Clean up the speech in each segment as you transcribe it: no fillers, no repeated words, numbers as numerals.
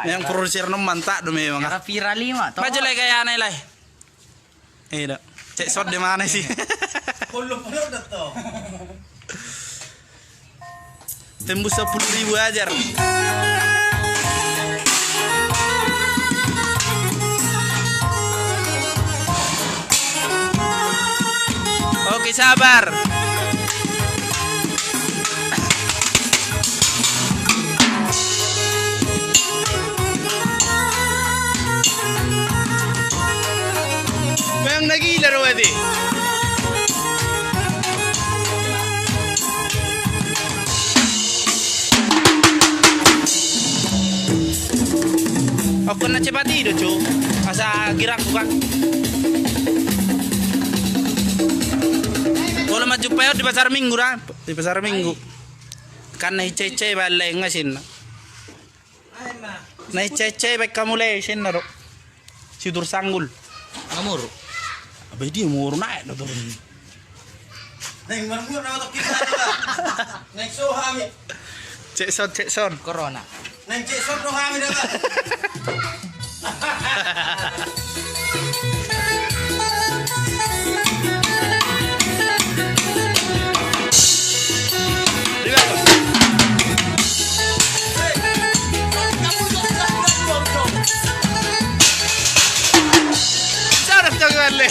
Yang produser no mantap demi memang. Era viral 5 toh. Baju lagi kayak aneh lah. Dah. Cek shot di mana sih? Puluh dah tuh. Tembus 10.000 ajar. Oke, sabar. Bang nagila rawadi. Aku na cepat itu, cu. Asa girak bukan. Kalau maju payot di pasar Minggu dah, di pasar Minggu. Kan naik cece balik ngasin. Naik cece baik kamu lesin naro. Sidur sanggul. Amur. Abis dia mau naik dah turun. Neng marmur nama tok kita dah. Neng sohami. Cek son. Corona. Neng cek son sohami dah. Vale.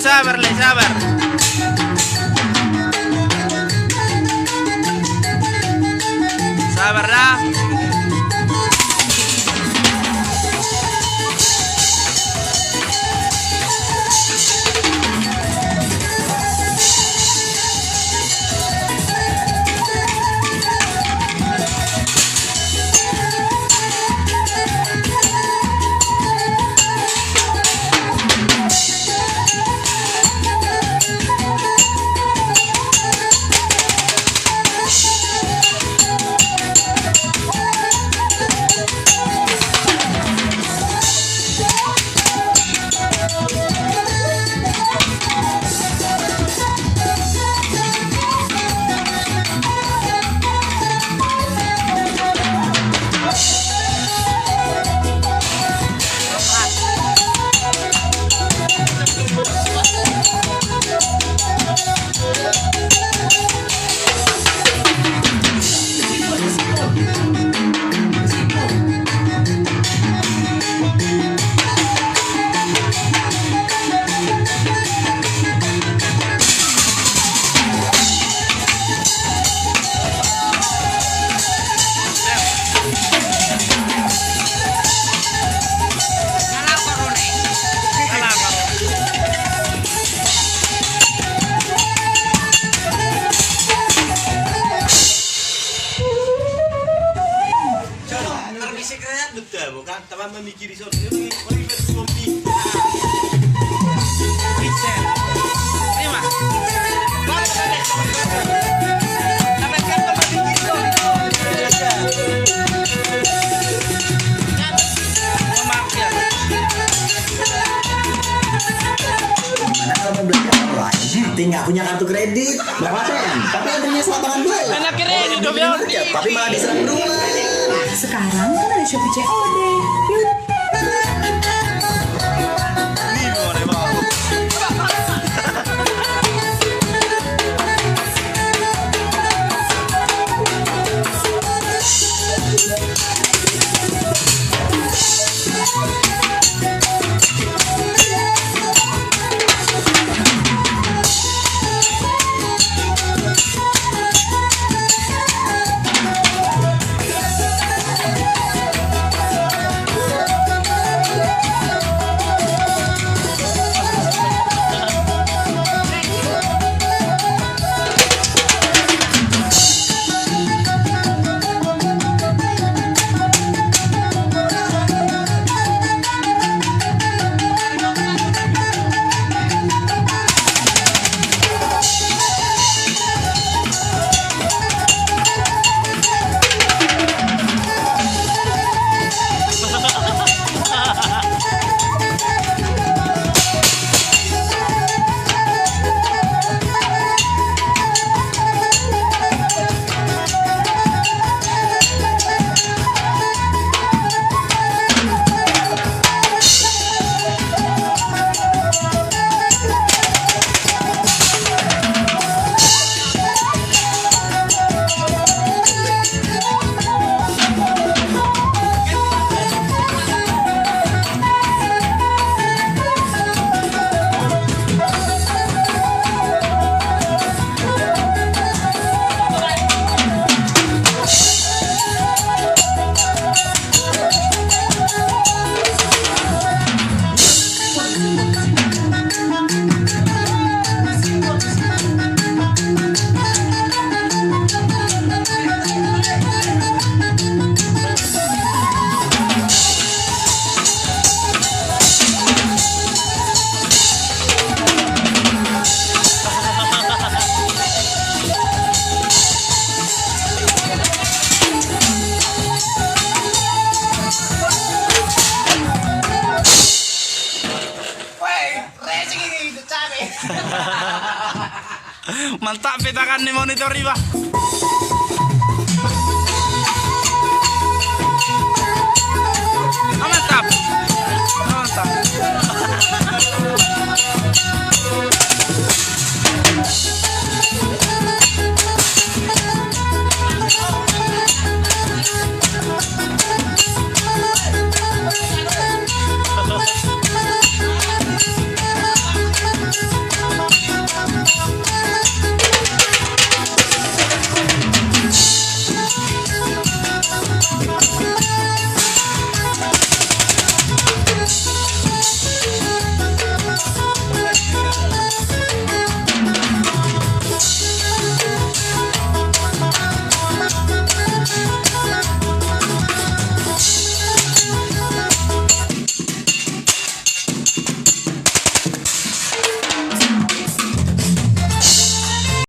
Sabar, Le, sabar. Sabar dah. Bukan, teman memikiri soal ini, mari berkopi. Terima. Tapi kan teman mikiri soal itu. Gimana kalau mau belanja online? Tinggal punya kartu kredit, berapa sen? Tapi antrinya selatangan dua. Anak kredit udah bilang. Tapi malah diserang dua. Sekarang kan ada Shopee COD. Yuk. Mantap petakan nih monitor Pak. Ah, mantap. Mantap.